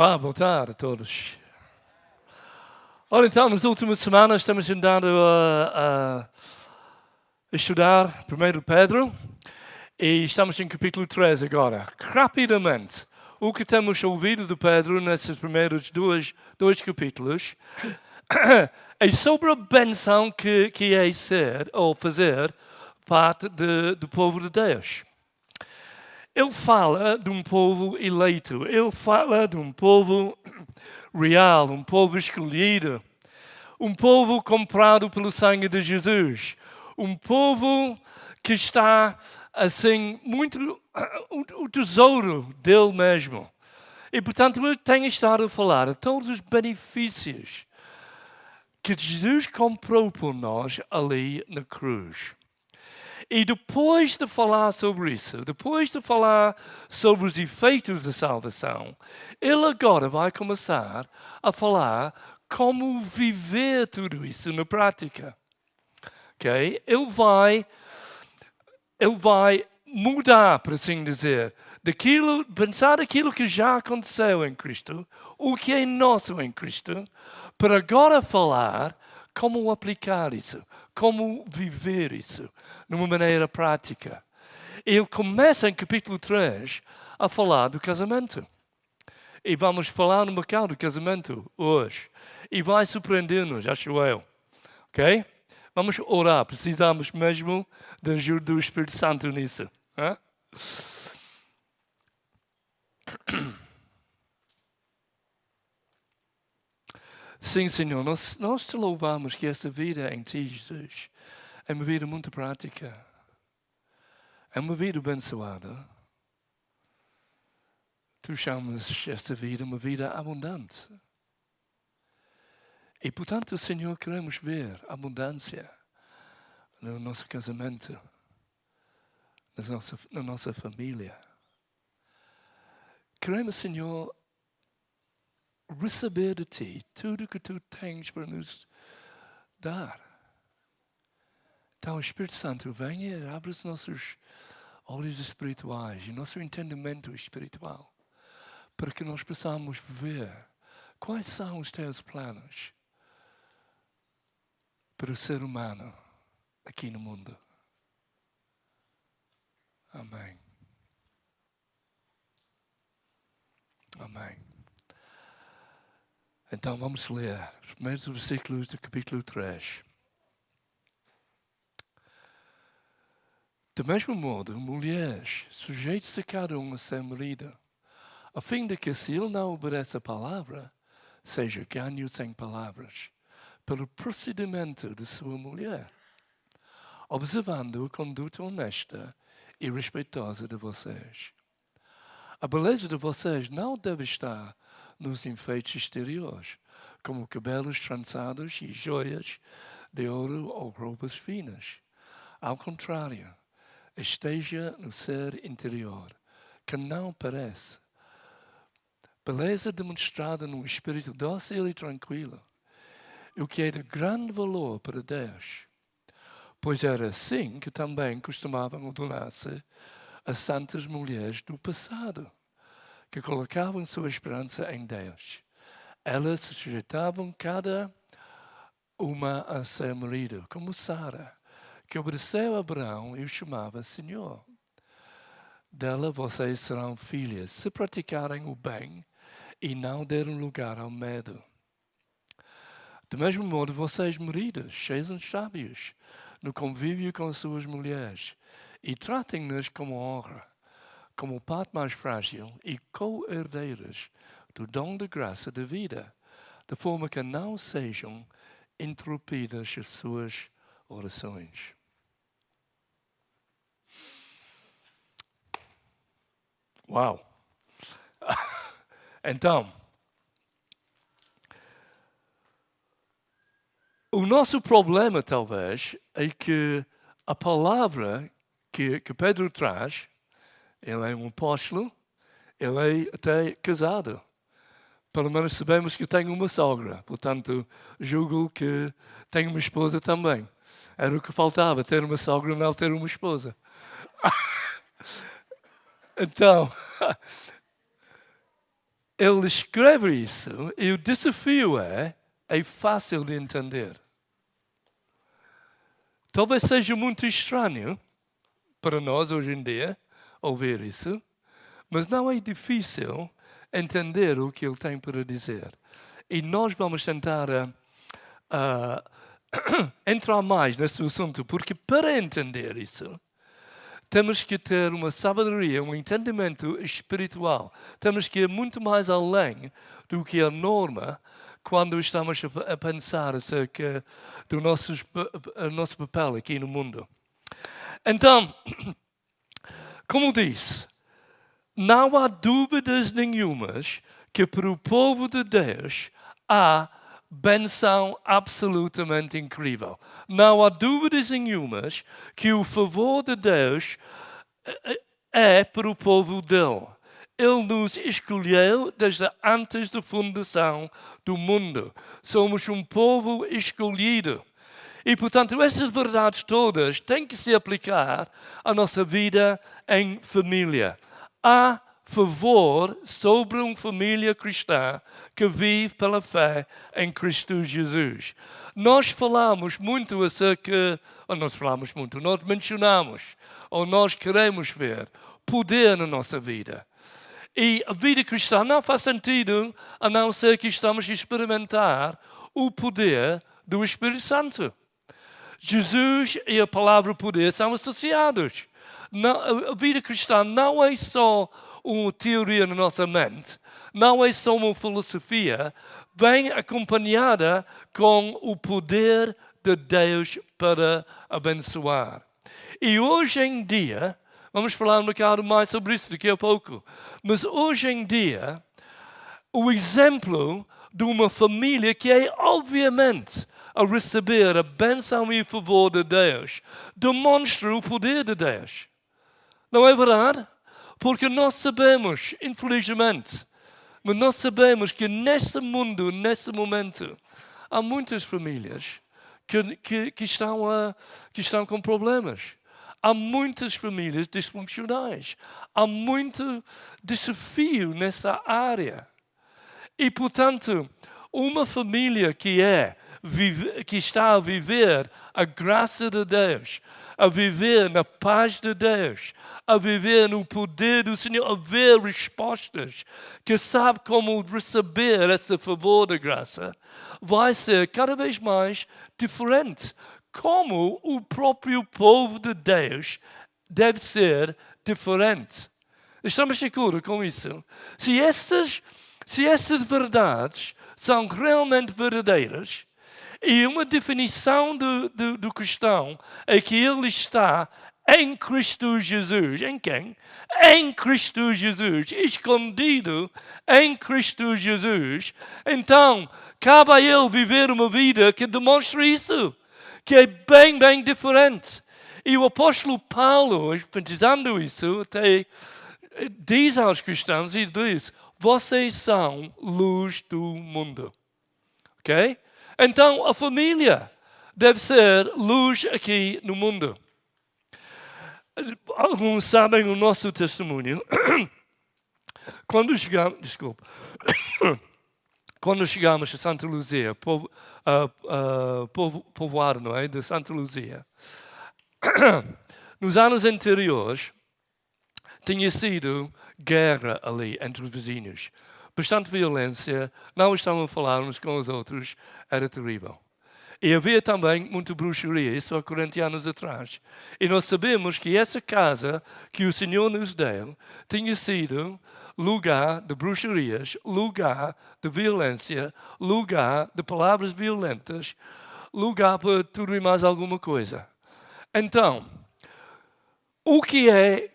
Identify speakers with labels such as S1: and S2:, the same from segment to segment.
S1: Olá, boa tarde a todos. Ora então, nas últimas semanas temos andado a estudar 1 Pedro e estamos em capítulo 3 agora. Rapidamente, o que temos ouvido de Pedro nesses primeiros dois capítulos é sobre a benção que é ser ou fazer parte do povo de Deus. Ele fala de um povo eleito, ele fala de um povo real, um povo escolhido, um povo comprado pelo sangue de Jesus, um povo que está, assim, muito o tesouro dele mesmo. E, portanto, ele tem estado a falar de todos os benefícios que Jesus comprou por nós ali na cruz. E depois de falar sobre isso, depois de falar sobre os efeitos da salvação, ele agora vai começar a falar como viver tudo isso na prática. Okay? Ele vai mudar, por assim dizer, pensar daquilo que já aconteceu em Cristo, o que é nosso em Cristo, para agora falar como aplicar isso, como viver isso, numa maneira prática. Ele começa em capítulo 3 a falar do casamento. E vamos falar um bocado do casamento hoje. E vai surpreender-nos, acho eu. Ok? Vamos orar. Precisamos mesmo da ajuda do Espírito Santo nisso. Hein? Sim, Senhor, nós te louvamos que essa vida em Ti, Jesus, é uma vida muito prática. É uma vida abençoada. Tu chamas esta vida uma vida abundante. E, portanto, Senhor, queremos ver abundância no nosso casamento, na nossa família. Queremos, Senhor, receber de Ti tudo que Tu tens para nos dar. Então, o Espírito Santo venha e abre os nossos olhos espirituais e nosso entendimento espiritual para que nós possamos ver quais são os Teus planos para o ser humano aqui no mundo. Amém. Amém. Então vamos ler os primeiros versículos do capítulo 3. Do mesmo modo, mulheres, sujeitem-se a cada um a seu marido, a fim de que, se ele não obedece a palavra, seja ganho sem palavras, pelo procedimento de sua mulher, observando a conduta honesta e respeitosa de vocês. A beleza de vocês não deve estar nos enfeites exteriores, como cabelos trançados e joias de ouro ou roupas finas. Ao contrário, esteja no ser interior, que não parece. Beleza demonstrada num espírito dócil e tranquilo, o que é de grande valor para Deus. Pois era assim que também costumavam adorar-se as santas mulheres do passado, que colocavam sua esperança em Deus. Elas se sujeitavam cada uma a seu marido, como Sara, que obedeceu a Abraão e o chamava Senhor. Dela vocês serão filhas, se praticarem o bem e não derem lugar ao medo. Do mesmo modo, vocês, maridos, sejam sábios no convívio com suas mulheres e tratem-nas com honra, como parte mais frágil e co-herdeiras do dom da graça da vida, de forma que não sejam interrompidas as suas orações. Uau! Então, o nosso problema, talvez, é que a palavra que Pedro traz, ele é um apóstolo, ele é até casado. Pelo menos sabemos que tem uma sogra, portanto, julgo que tem uma esposa também. Era o que faltava, ter uma sogra, não ter uma esposa. Então, ele escreve isso e o desafio é fácil de entender. Talvez seja muito estranho para nós hoje em dia ouvir isso, mas não é difícil entender o que ele tem para dizer. E nós vamos tentar entrar mais nesse assunto, porque para entender isso, temos que ter uma sabedoria, um entendimento espiritual. Temos que ir muito mais além do que a norma quando estamos a pensar acerca do nosso papel aqui no mundo. Então, como disse, não há dúvidas nenhumas que para o povo de Deus há benção absolutamente incrível. Não há dúvidas nenhumas que o favor de Deus é para o povo dele. Ele nos escolheu desde antes da fundação do mundo. Somos um povo escolhido. E, portanto, essas verdades todas têm que se aplicar à nossa vida em família. Há favor sobre uma família cristã que vive pela fé em Cristo Jesus. Nós falamos muito acerca, nós mencionamos, ou nós queremos ver poder na nossa vida. E a vida cristã não faz sentido a não ser que estamos a experimentar o poder do Espírito Santo. Jesus e a palavra poder são associados. A vida cristã não é só uma teoria na nossa mente, não é só uma filosofia, vem acompanhada com o poder de Deus para abençoar. E hoje em dia, vamos falar um bocado mais sobre isso daqui a pouco, mas hoje em dia, o exemplo de uma família que é obviamente a receber a bênção e o favor de Deus, demonstra o poder de Deus. Não é verdade? Porque nós sabemos, infelizmente, mas nós sabemos que nesse mundo, nesse momento, há muitas famílias que estão com problemas. Há muitas famílias disfuncionais. Há muito desafio nessa área. E, portanto, uma família que está a viver a graça de Deus, a viver na paz de Deus, a viver no poder do Senhor, a ver respostas, que sabe como receber esse favor da graça, vai ser cada vez mais diferente. Como o próprio povo de Deus deve ser diferente. Estamos de acordo com isso? Se essas verdades são realmente verdadeiras, e uma definição do cristão é que ele está em Cristo Jesus. Em quem? Em Cristo Jesus. Escondido em Cristo Jesus. Então, cabe a ele viver uma vida que demonstra isso. Que é bem, bem diferente. E o apóstolo Paulo, enfatizando isso, até diz aos cristãos e diz: vocês são luz do mundo. Ok? Então, a família deve ser luz aqui no mundo. Alguns sabem o nosso testemunho. Quando chegamos a Santa Luzia, povoado, não é? De Santa Luzia, nos anos anteriores, tinha sido guerra ali entre os vizinhos. Bastante violência, não estavam a falar uns com os outros, era terrível. E havia também muita bruxaria, isso há 40 anos atrás. E nós sabemos que essa casa que o Senhor nos deu tinha sido lugar de bruxarias, lugar de violência, lugar de palavras violentas, lugar para tudo e mais alguma coisa. Então, o que é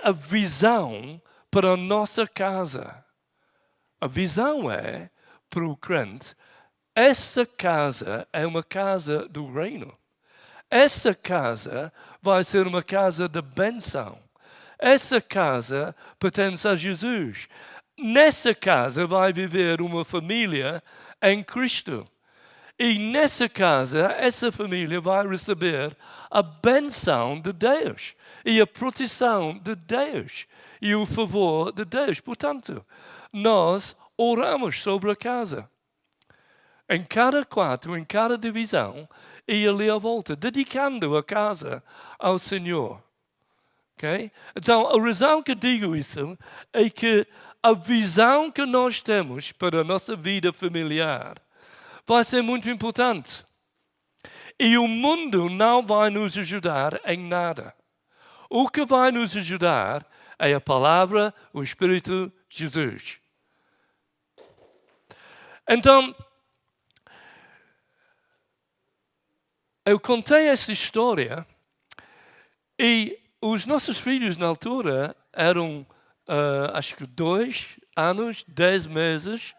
S1: a visão para a nossa casa? A visão é, para o crente, essa casa é uma casa do reino. Essa casa vai ser uma casa de bênção. Essa casa pertence a Jesus. Nessa casa vai viver uma família em Cristo. E nessa casa, essa família vai receber a benção de Deus e a proteção de Deus e o favor de Deus. Portanto, nós oramos sobre a casa. Em cada quarto, em cada divisão, e ali à volta, dedicando a casa ao Senhor. Okay? Então, a razão que digo isso é que a visão que nós temos para a nossa vida familiar vai ser muito importante. E o mundo não vai nos ajudar em nada. O que vai nos ajudar é a palavra, o Espírito de Jesus. Então, eu contei essa história e os nossos filhos na altura eram, acho que 2 anos, 10 meses,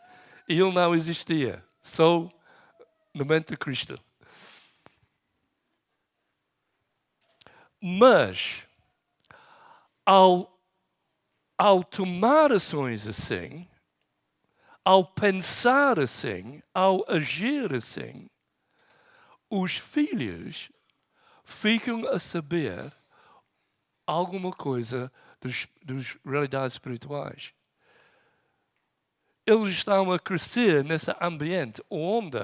S1: e ele não existia. Só no mente de Cristo. Mas, ao tomar ações assim, ao pensar assim, ao agir assim, os filhos ficam a saber alguma coisa das realidades espirituais. Eles estão a crescer nesse ambiente onde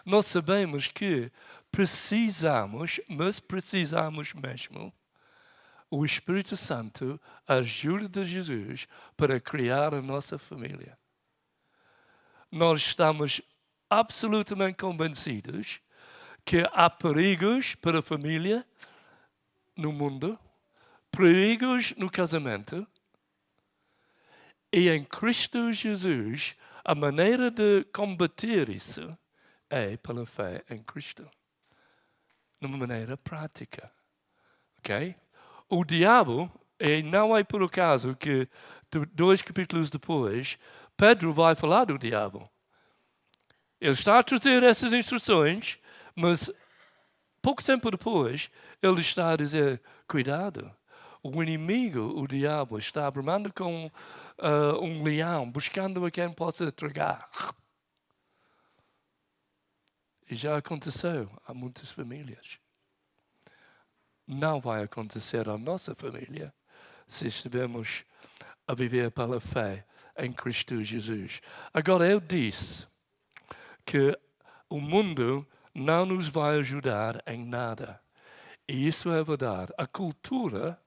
S1: nós sabemos que precisamos, mas precisamos mesmo, o Espírito Santo, a ajuda de Jesus para criar a nossa família. Nós estamos absolutamente convencidos que há perigos para a família no mundo, perigos no casamento, e em Cristo Jesus, a maneira de combater isso é pela fé em Cristo. Numa maneira prática. Ok? O diabo, e não é por acaso que 2 capítulos depois, Pedro vai falar do diabo. Ele está a trazer essas instruções, mas pouco tempo depois, ele está a dizer, cuidado. O inimigo, o diabo, está bramando com um leão, buscando a quem possa tragar. E já aconteceu a muitas famílias. Não vai acontecer à nossa família se estivermos a viver pela fé em Cristo Jesus. Agora, eu disse que o mundo não nos vai ajudar em nada. E isso é verdade. A cultura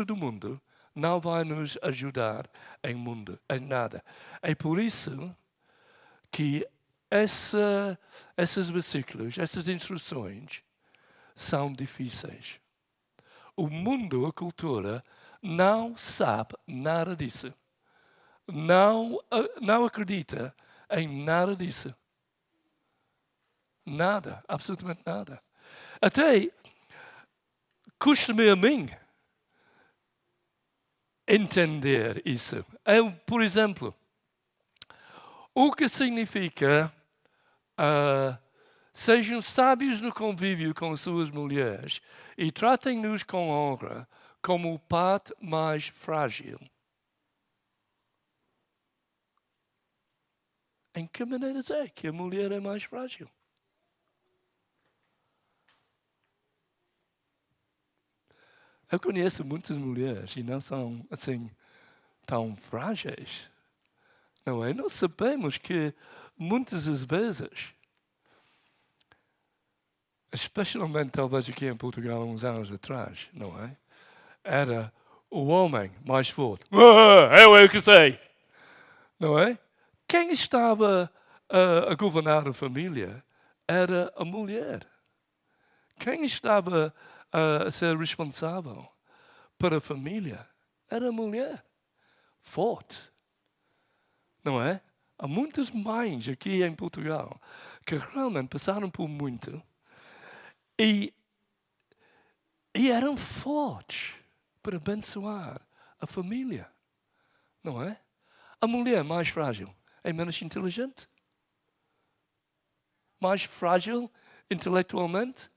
S1: do mundo não vai nos ajudar em nada. É por isso que esses versículos, essas instruções são difíceis. O mundo, a cultura, não sabe nada disso. Não acredita em nada disso. Nada, absolutamente nada. Até custa-me a mim entender isso. Eu, por exemplo, o que significa sejam sábios no convívio com suas mulheres e tratem-nos com honra como parte mais frágil. Em que maneiras é que a mulher é mais frágil? Eu conheço muitas mulheres e não são assim tão frágeis. Não é? Nós sabemos que muitas das vezes, especialmente talvez aqui em Portugal uns anos atrás, não é? Era o homem mais forte. Eu que sei. Não é? Quem estava a governar a família era a mulher. Quem estava a ser responsável para a família era a mulher. Forte. Não é? Há muitas mães aqui em Portugal que realmente passaram por muito e eram fortes para abençoar a família. Não é? A mulher mais frágil é menos inteligente? Mais frágil intelectualmente?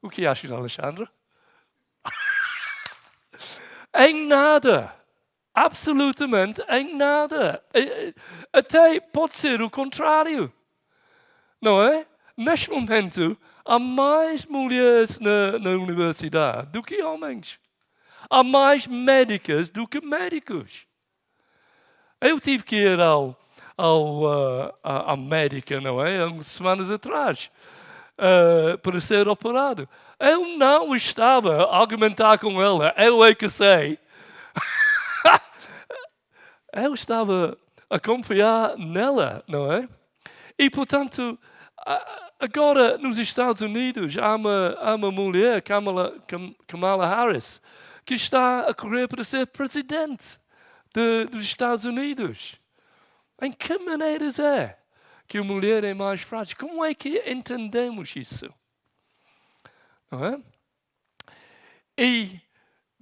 S1: O que achas, Alexandre? Em nada. Absolutamente em nada. Até pode ser o contrário. não é? Neste momento, há mais mulheres na universidade do que homens. Há mais médicas do que médicos. Eu tive que ir à médica, não é? Há umas semanas atrás, para ser operado. Eu não estava a argumentar com ela, eu é que sei. Eu estava a confiar nela, não é? E, portanto, agora nos Estados Unidos há uma mulher, Kamala Harris, que está a correr para ser presidente dos Estados Unidos. Em que maneiras é que a mulher é mais frágil? Como é que entendemos isso? Não é? E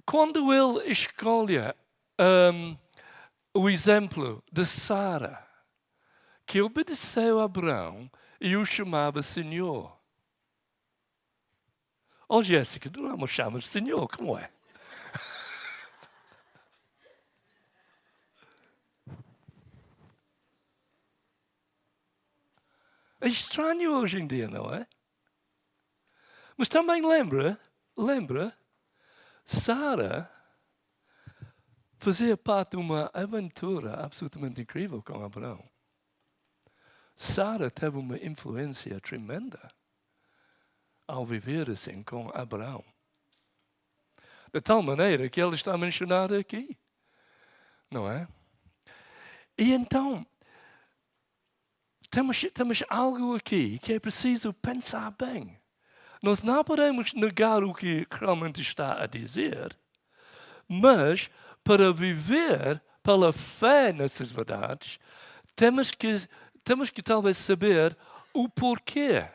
S1: quando ele escolhe o exemplo de Sara, que obedeceu a Abraão e o chamava Senhor. Oh, Jéssica, tu não me chamas Senhor, como é? É estranho hoje em dia, não é? Mas também lembra, Sara fazia parte de uma aventura absolutamente incrível com Abraão. Sara teve uma influência tremenda ao viver assim com Abraão. De tal maneira que ele está mencionado aqui. Não é? E então, temos algo aqui que é preciso pensar bem. Nós não podemos negar o que realmente está a dizer, mas para viver pela fé nessas verdades, temos que talvez saber o porquê.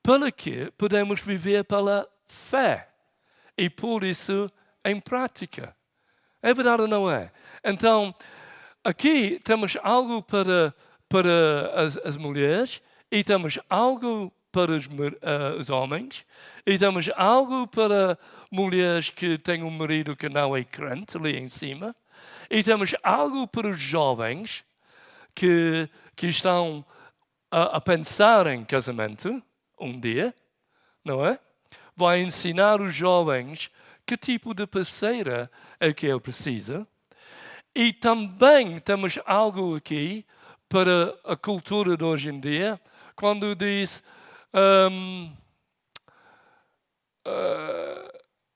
S1: Para que podemos viver pela fé e pôr isso em prática. É verdade ou não é? Então, aqui temos algo para as mulheres e temos algo para os homens e temos algo para mulheres que têm um marido que não é crente ali em cima e temos algo para os jovens que estão a pensar em casamento um dia, não é? Vai ensinar os jovens que tipo de parceira é que ele precisa. E também temos algo aqui para a cultura de hoje em dia, quando diz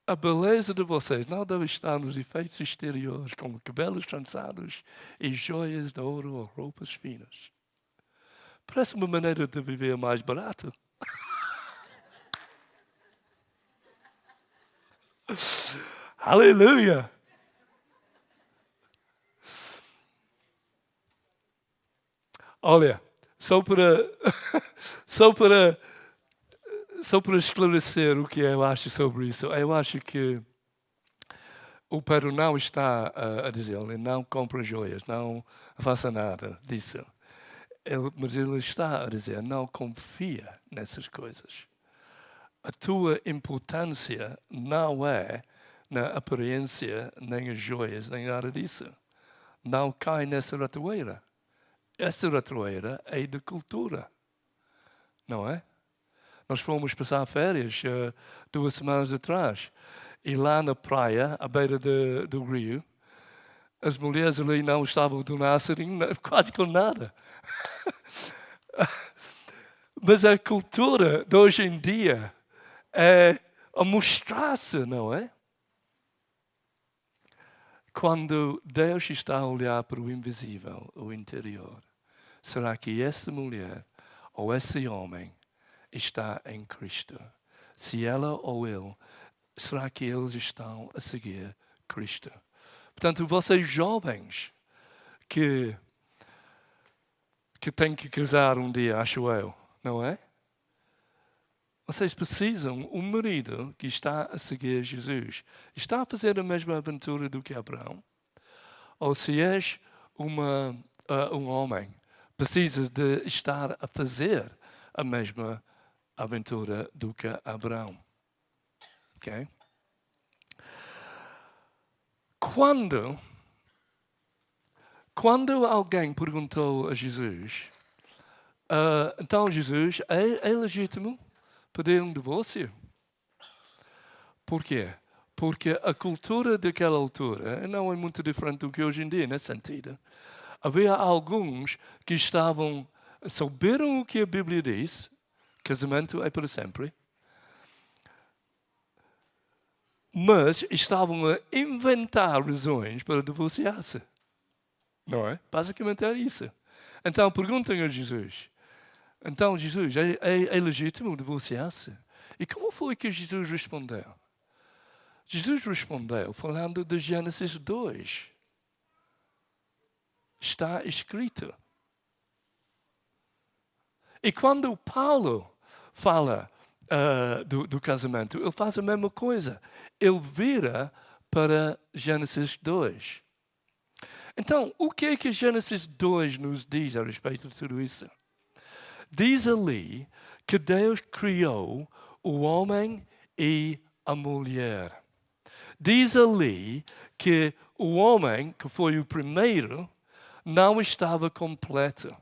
S1: a beleza de vocês não deve estar nos efeitos exteriores, como cabelos trançados e joias de ouro ou roupas finas. Parece uma maneira de viver mais barato. Aleluia! Olha, só para esclarecer o que eu acho sobre isso, eu acho que o Pedro não está a dizer, ele não compra joias, não faça nada disso. Mas ele está a dizer, não confia nessas coisas. A tua importância não é na aparência, nem as joias, nem nada disso. Não cai nessa ratoeira. Essa ratoeira é de cultura, não é? Nós fomos passar férias 2 semanas atrás e lá na praia, à beira do rio, as mulheres ali não estavam do Nazareno quase com nada. Mas a cultura de hoje em dia é a mostrar-se, não é? Quando Deus está a olhar para o invisível, o interior, será que essa mulher ou esse homem está em Cristo? Se ela ou ele, será que eles estão a seguir Cristo? Portanto, vocês jovens que têm que casar um dia, acho eu, não é? Vocês precisam um marido que está a seguir Jesus. Está a fazer a mesma aventura do que Abraão? Ou se és um homem, precisa de estar a fazer a mesma aventura do que Abraão. Ok? Quando alguém perguntou a Jesus Então Jesus, é legítimo pedir um divórcio. Por quê? Porque a cultura daquela altura não é muito diferente do que hoje em dia, nesse sentido. Havia alguns que souberam o que a Bíblia diz, casamento é para sempre, mas estavam a inventar razões para divorciar-se. Não é? Basicamente era isso. Então perguntem a Jesus. Então, Jesus, é legítimo divorciar-se? E como foi que Jesus respondeu? Jesus respondeu falando de Gênesis 2. Está escrito. E quando Paulo fala do casamento, ele faz a mesma coisa. Ele vira para Gênesis 2. Então, o que é que Gênesis 2 nos diz a respeito de tudo isso? Diz ali que Deus criou o homem e a mulher. Diz ali que o homem, que foi o primeiro, não estava completo.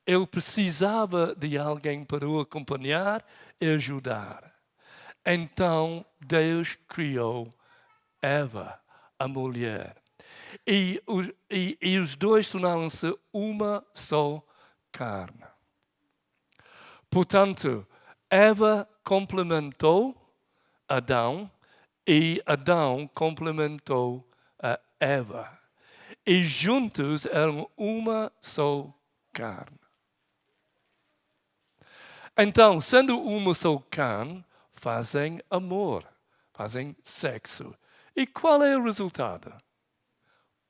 S1: Ele precisava de alguém para o acompanhar e ajudar. Então, Deus criou Eva, a mulher. E os dois tornaram-se uma só carne. Portanto, Eva complementou Adão e Adão complementou a Eva. E juntos eram uma só carne. Então, sendo uma só carne, fazem amor, fazem sexo. E qual é o resultado?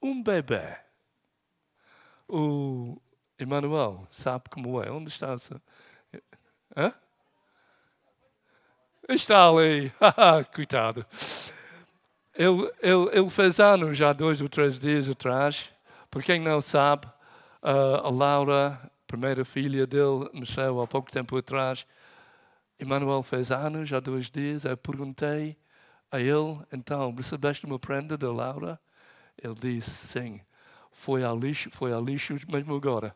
S1: Um bebê. O Emanuel sabe como é? Onde está? Hã? Está ali. Coitado. Ele fez anos já 2 ou 3 dias atrás. Para quem não sabe, a Laura, primeira filha dele, nasceu há pouco tempo atrás. Emanuel fez anos há 2 dias. Eu perguntei a ele, então, recebeste uma prenda da Laura? Ele disse, sim. Foi ao lixo mesmo agora.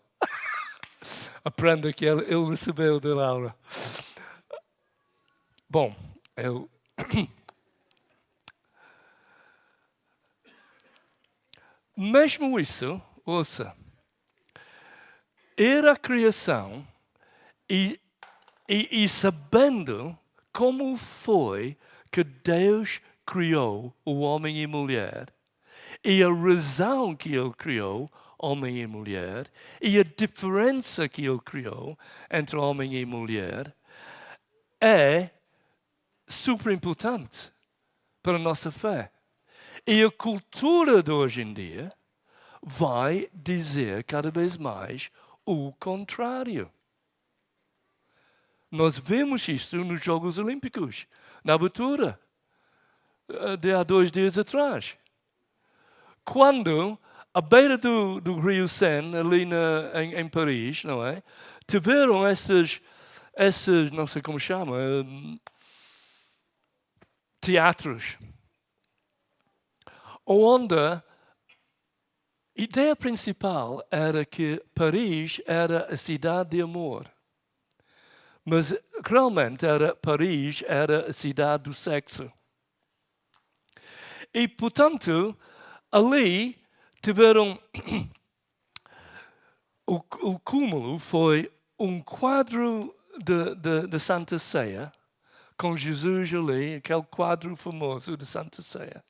S1: A prenda que ele recebeu da Laura. Bom, mesmo isso, ouça, era a criação e sabendo como foi que Deus criou o homem e a mulher e a razão que ele criou homem e mulher e a diferença que ele criou entre homem e mulher é super importante para a nossa fé. E a cultura de hoje em dia vai dizer cada vez mais o contrário. Nós vemos isso nos Jogos Olímpicos, na abertura de há 2 dias atrás. Quando, à beira do Rio Sena, ali em Paris, não é? Tiveram essas, não sei como chama, teatros, onde a ideia principal era que Paris era a cidade de amor. Mas realmente Paris era a cidade do sexo. E, portanto, ali tiveram... o cúmulo foi um quadro de Santa Ceia, com Jesus ali, aquele quadro famoso de Santa Ceia.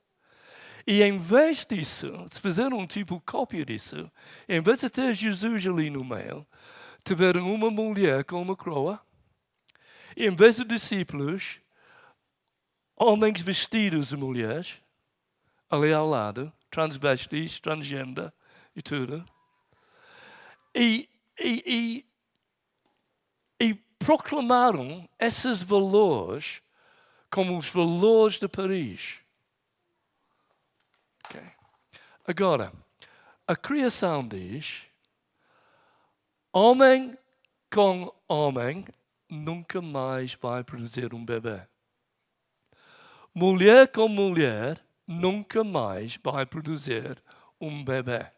S1: E em vez disso, se fizeram um tipo cópia disso, em vez de ter Jesus ali no meio, tiveram uma mulher com uma coroa, e em vez de discípulos, homens vestidos de mulheres, ali ao lado, transvestis, transgênero e tudo. E proclamaram esses valores como os valores de Paris. Okay. Agora, a criação diz, homem com homem nunca mais vai produzir um bebê. Mulher com mulher nunca mais vai produzir um bebê.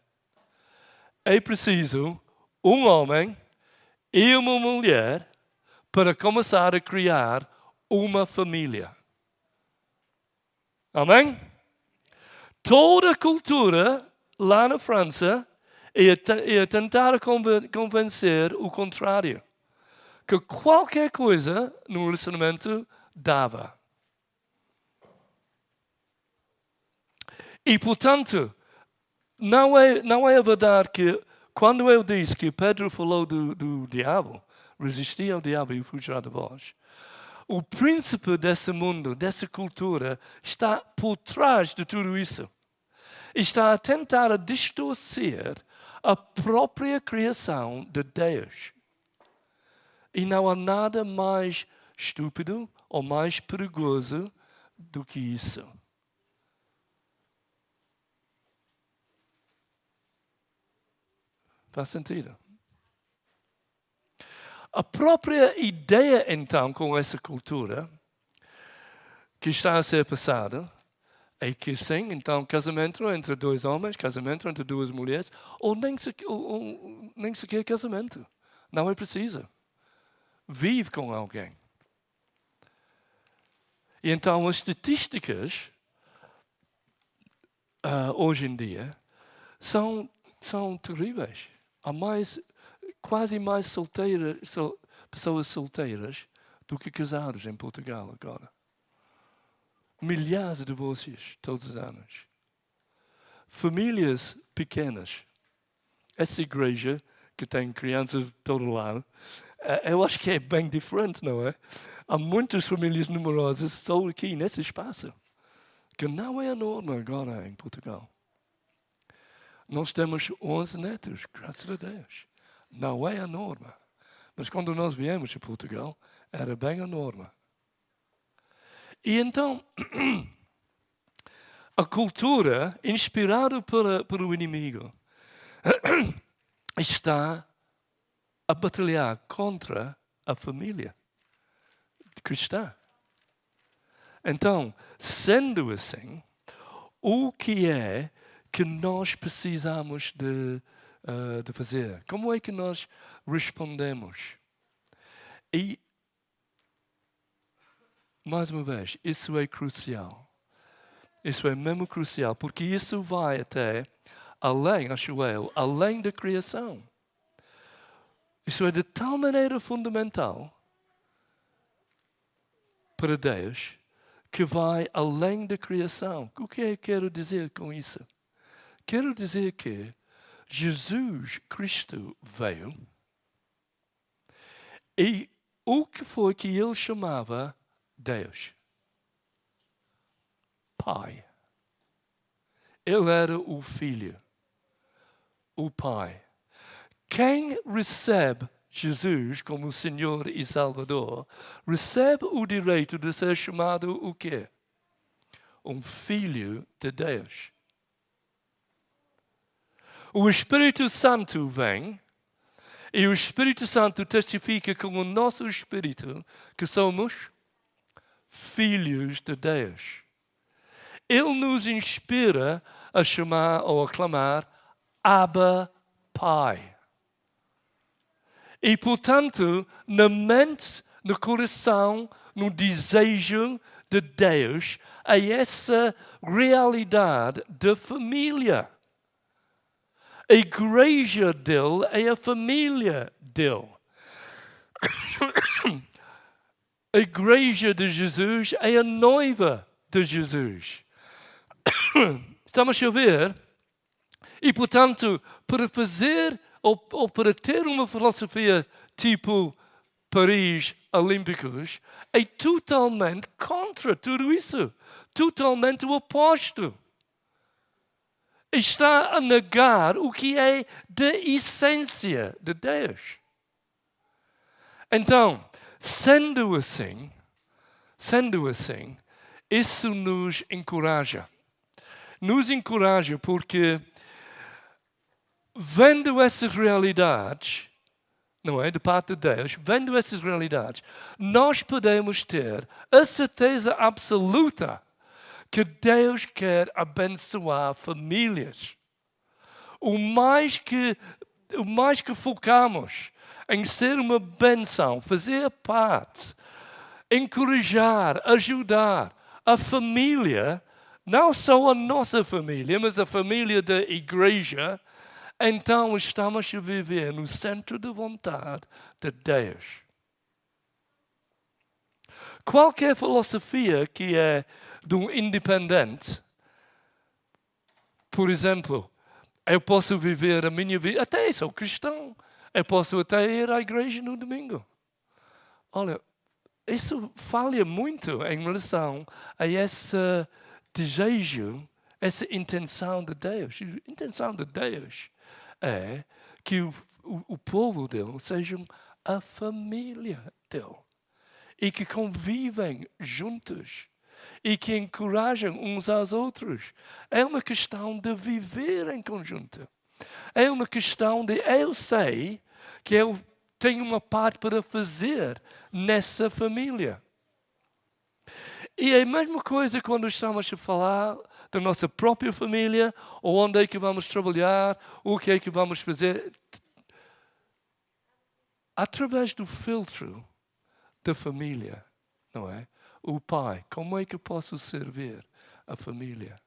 S1: É preciso um homem e uma mulher para começar a criar uma família. Amém? Toda a cultura lá na França ia tentar convencer o contrário. Que qualquer coisa no relacionamento dava. E, portanto, não é a verdade que, quando eu disse que Pedro falou do diabo, resistia ao diabo e fugirá de vós, o príncipe desse mundo, dessa cultura, está por trás de tudo isso. Está a tentar distorcer a própria criação de Deus. E não há nada mais estúpido ou mais perigoso do que isso. Faz sentido? A própria ideia, então, com essa cultura que está a ser passada é que, sim, então, casamento entre dois homens, casamento entre duas mulheres, ou nem sequer casamento. Não é preciso. Vive com alguém. E então as estatísticas hoje em dia são terríveis. Há quase mais pessoas solteiras do que casados em Portugal agora. Milhares de divórcios todos os anos. Famílias pequenas. Essa igreja que tem crianças de todo lado, eu acho que é bem diferente, não é? Há muitas famílias numerosas só aqui nesse espaço, que não é a norma agora em Portugal. Nós temos 11 netos, graças a Deus. Não é a norma. Mas quando nós viemos de Portugal, era bem a norma. E então, a cultura, inspirada pelo inimigo, está a batalhar contra a família cristã. Então, sendo assim, o que é que nós precisamos de fazer? Como é que nós respondemos? E, mais uma vez, isso é crucial. Isso é mesmo crucial, porque isso vai até além, acho eu, além da criação. Isso é de tal maneira fundamental para Deus que vai além da criação. O que eu quero dizer com isso? Quero dizer que Jesus Cristo veio e o que foi que ele chamava Deus? Pai. Ele era o Filho, o Pai. Quem recebe Jesus como Senhor e Salvador, recebe o direito de ser chamado o quê? Um filho de Deus. O Espírito Santo vem e o Espírito Santo testifica com o nosso espírito que somos filhos de Deus. Ele nos inspira a chamar ou a clamar Abba, Pai. E, portanto, na mente, no coração, no desejo de Deus, há essa realidade da família. A igreja dele é a família dele. A igreja de Jesus é a noiva de Jesus. Estamos a ver? E, portanto, para fazer ou para ter uma filosofia tipo Paris Olímpicos, é totalmente contra tudo isso. Totalmente o oposto. Está a negar o que é da essência de Deus. Então, sendo assim, isso nos encoraja. Nos encoraja porque, vendo essas realidades, não é? De parte de Deus, vendo essas realidades, nós podemos ter a certeza absoluta que Deus quer abençoar famílias. O mais que focamos em ser uma bênção, fazer parte, encorajar, ajudar a família, não só a nossa família, mas a família da igreja, então estamos a viver no centro da vontade de Deus. Qualquer filosofia que é de um independente, por exemplo, eu posso viver a minha vida, até sou cristão, eu posso até ir à igreja no domingo. Olha, isso falha muito em relação a esse desejo, essa intenção de Deus. A intenção de Deus é que o povo dele sejam a família dele e que convivem juntos e que encorajam uns aos outros. É uma questão de viver em conjunto. É uma questão de eu sei que eu tenho uma parte para fazer nessa família. E é a mesma coisa quando estamos a falar da nossa própria família, ou onde é que vamos trabalhar, o que é que vamos fazer. Através do filtro da família, não é? O pai, como é que eu posso servir a família?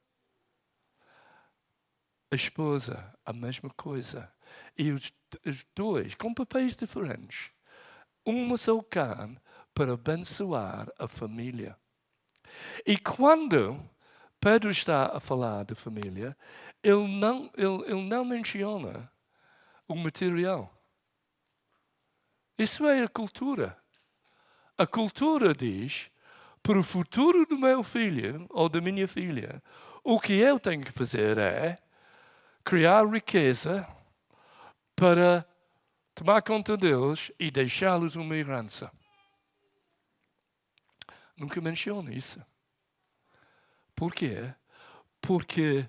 S1: A esposa, a mesma coisa. E os dois, com papéis diferentes. Uma só carne para abençoar a família. E quando Pedro está a falar de família, ele não menciona o material. Isso é a cultura. A cultura diz, para o futuro do meu filho ou da minha filha, o que eu tenho que fazer é criar riqueza para tomar conta deles e deixá-los uma herança. Nunca menciona isso. Por quê? Porque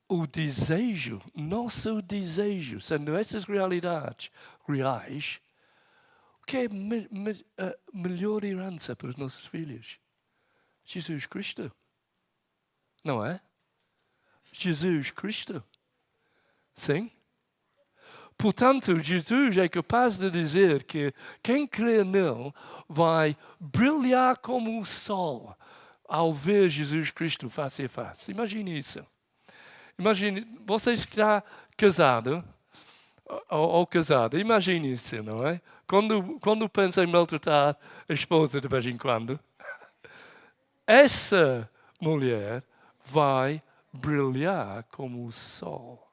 S1: o desejo, nosso desejo, sendo essas realidades reais, o que é a melhor herança para os nossos filhos? Jesus Cristo. Não é? Jesus Cristo. Sim? Portanto, Jesus é capaz de dizer que quem crê nele vai brilhar como o sol ao ver Jesus Cristo face a face. Imagine isso. Imagine, vocês que estão casados ou casada, imagine isso, não é? Quando pensa em maltratar a esposa de vez em quando, essa mulher vai brilhar como o sol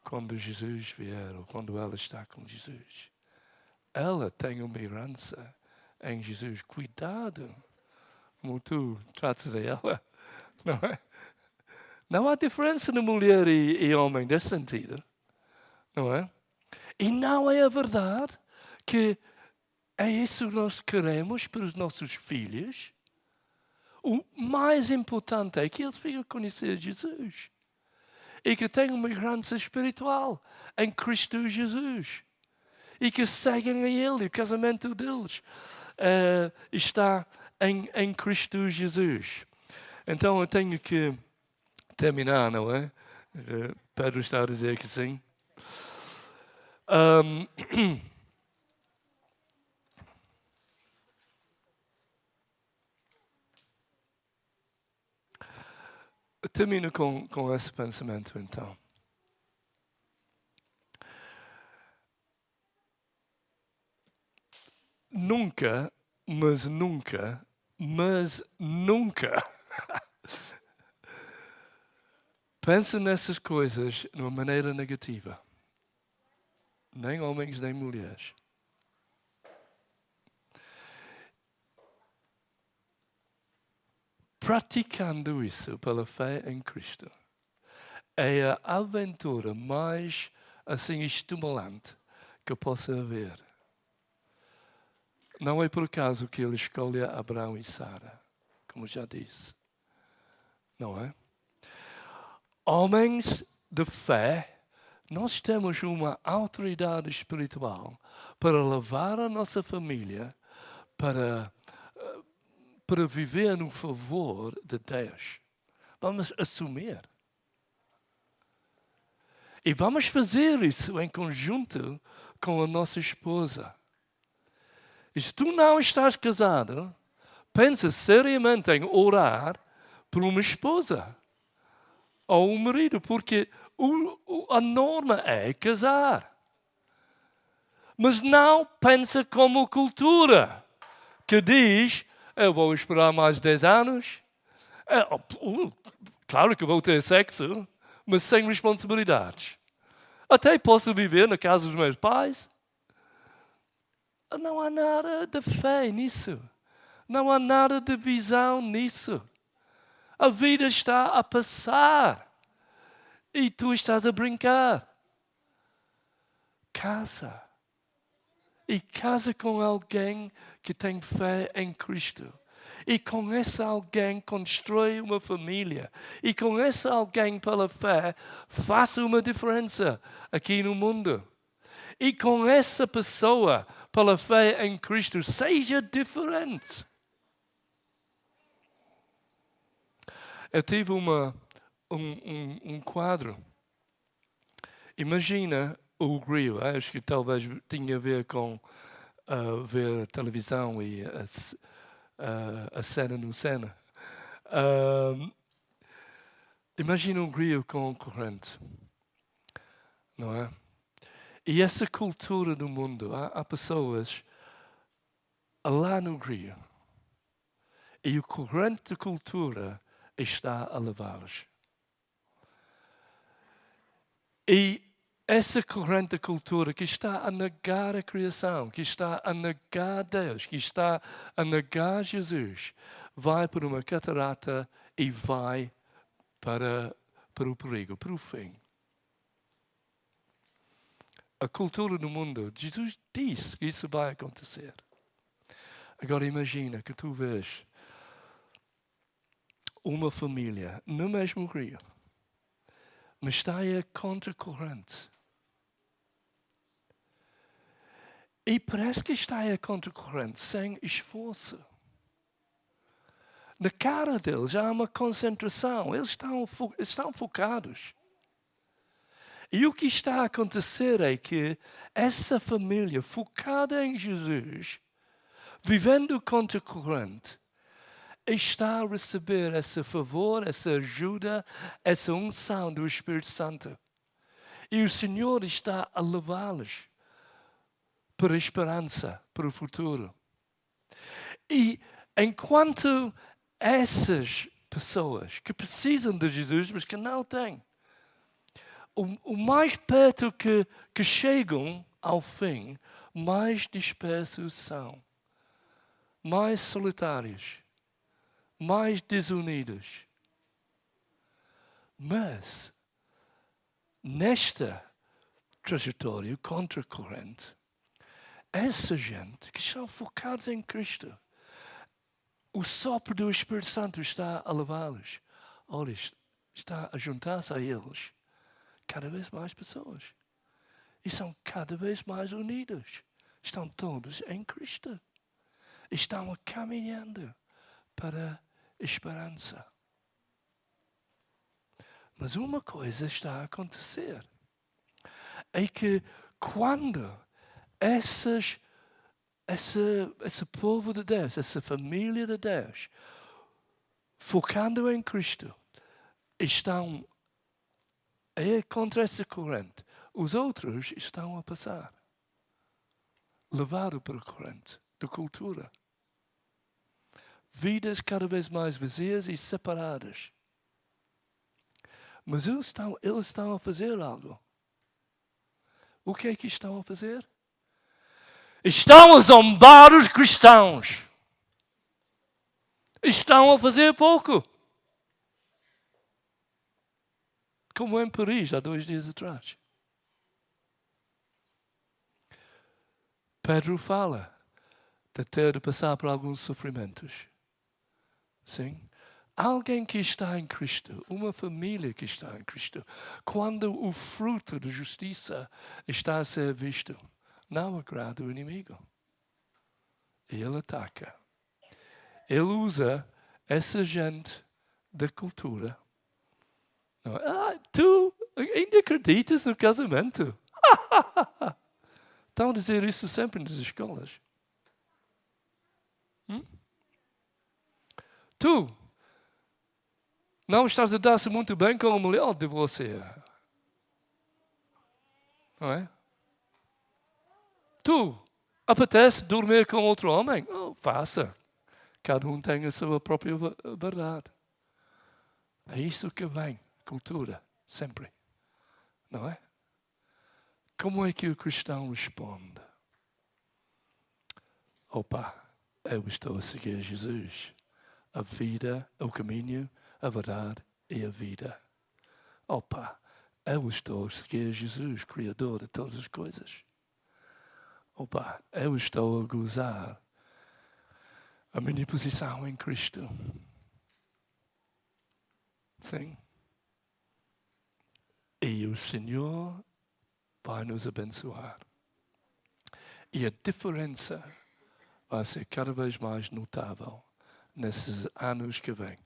S1: quando Jesus vier, ou quando ela está com Jesus. Ela tem uma herança em Jesus. Cuidado como tu tratas dela, não é? Não há diferença na mulher e homem nesse sentido, não é? E não é a verdade que é isso que nós queremos para os nossos filhos. O mais importante é que eles venham conhecer Jesus e que tenham uma herança espiritual em Cristo Jesus e que seguem a Ele. O casamento deles está em Cristo Jesus. Então eu tenho que terminar, não é? Pedro está a dizer que sim. Eu termino com esse pensamento, então. Nunca, mas nunca pense nessas coisas de uma maneira negativa. Nem homens, nem mulheres. Praticando isso pela fé em Cristo é a aventura mais assim estimulante que possa haver. Não é por acaso que ele escolhe Abraão e Sara, como já disse. Não é? Homens de fé, nós temos uma autoridade espiritual para levar a nossa família para viver no favor de Deus. Vamos assumir. E vamos fazer isso em conjunto com a nossa esposa. E se tu não estás casado, pensa seriamente em orar por uma esposa ou um marido, porque a norma é casar. Mas não pensa como cultura, que diz, eu vou esperar mais 10 anos. Claro que vou ter sexo, mas sem responsabilidades. Até posso viver na casa dos meus pais. Não há nada de fé nisso. Não há nada de visão nisso. A vida está a passar. E tu estás a brincar. Casa. E casa com alguém que tem fé em Cristo. E com esse alguém constrói uma família. E com esse alguém pela fé faça uma diferença aqui no mundo. E com essa pessoa pela fé em Cristo seja diferente. Eu tive um quadro. Imagina o Rio. Acho que talvez tinha a ver com ver televisão e a cena no cena. Imagina um Rio com corrente. Não é? E essa cultura do mundo, há pessoas lá no Rio. E o corrente de cultura está a levá-los. E essa corrente de cultura que está a negar a criação, que está a negar Deus, que está a negar Jesus, vai para uma catarata e vai para o perigo, para o fim. A cultura do mundo, Jesus disse que isso vai acontecer. Agora imagina que tu vês uma família no mesmo rio, mas está a contracorrente. E parece que está a contracorrente sem esforço. Na cara deles há uma concentração, eles estão focados. E o que está a acontecer é que essa família focada em Jesus, vivendo contracorrente, está a receber esse favor, essa ajuda, essa unção do Espírito Santo. E o Senhor está a levá-los para a esperança, para o futuro. E enquanto essas pessoas que precisam de Jesus, mas que não têm, o mais perto que chegam ao fim, mais dispersos são, mais solitários, mais desunidos. Mas, nesta trajetória contracorrente, essa gente que estão focados em Cristo, o sopro do Espírito Santo está a levá-los. Olha, está a juntar-se a eles cada vez mais pessoas. E são cada vez mais unidos. Estão todos em Cristo. Estão caminhando para a esperança. Mas uma coisa está a acontecer. É que quando esse povo de Deus, essa família de Deus, focando em Cristo, estão contra essa corrente, os outros estão a passar, levados pela corrente da cultura. Vidas cada vez mais vazias e separadas. Mas eles estão a fazer algo. O que é que estão a fazer? Estão a zombar os cristãos. Estão a fazer pouco. Como em Paris, há 2 dias atrás. Pedro fala de ter de passar por alguns sofrimentos. Sim? Alguém que está em Cristo, uma família que está em Cristo, quando o fruto da justiça está a ser visto, não agrada o inimigo. Ele ataca. Ele usa essa gente da cultura. Tu Ainda acreditas no casamento? Estão a dizer isso sempre nas escolas. Tu não estás a dar-se muito bem com a mulher de você. Não é? Tu apetece dormir com outro homem? Oh, faça. Cada um tem a sua própria verdade. É isso que vem, cultura, sempre. Não é? Como é que o cristão responde? Opa, eu estou a seguir Jesus. A vida, o caminho, a verdade e a vida. Opa, eu estou a seguir Jesus, Criador de todas as coisas. Opa, eu estou a gozar a minha posição em Cristo. Sim. E o Senhor vai nos abençoar. E a diferença vai ser cada vez mais notável nesses anos que vêm.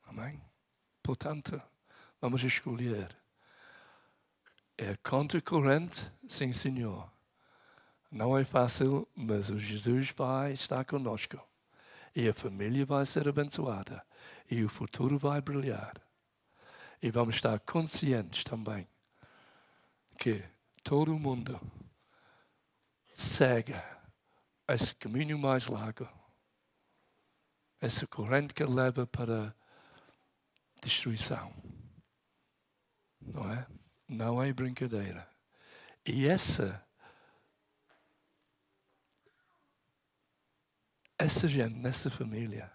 S1: Amém? Portanto, vamos escolher. É contracorrente? Sim, Senhor. Não é fácil, mas o Jesus vai estar conosco. E a família vai ser abençoada. E o futuro vai brilhar. E vamos estar conscientes também que todo mundo segue esse caminho mais largo. Essa corrente que leva para destruição. Não é? Não é brincadeira. E essa gente nessa família,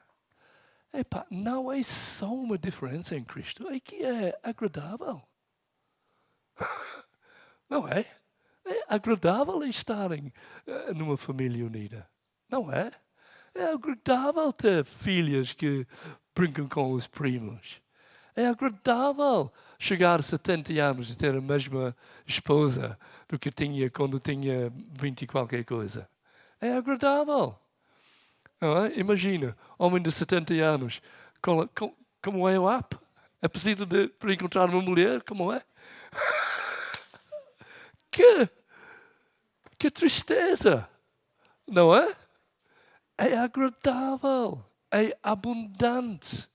S1: epá, não é só uma diferença em Cristo, é que é agradável. Não é? É agradável estarem numa família unida. Não é? É agradável ter filhas que brincam com os primos. É agradável chegar a 70 anos e ter a mesma esposa do que tinha quando tinha 20 e qualquer coisa. É agradável. Não é? Imagina, homem de 70 anos, como é o app? É preciso para encontrar uma mulher, como é? Que tristeza, não é? É agradável, é abundante.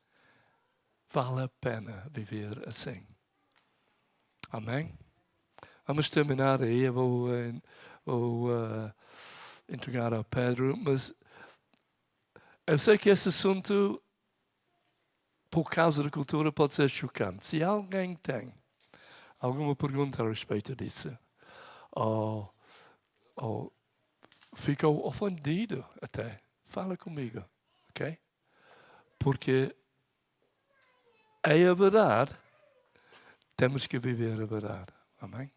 S1: Vale a pena viver assim. Amém? Vamos terminar aí. Eu vou entregar a Pedro, mas eu sei que esse assunto, por causa da cultura, pode ser chocante. Se alguém tem alguma pergunta a respeito disso, ou ficou ofendido até, fala comigo, ok? Porque é a verdade. Temos que viver a verdade. Amém?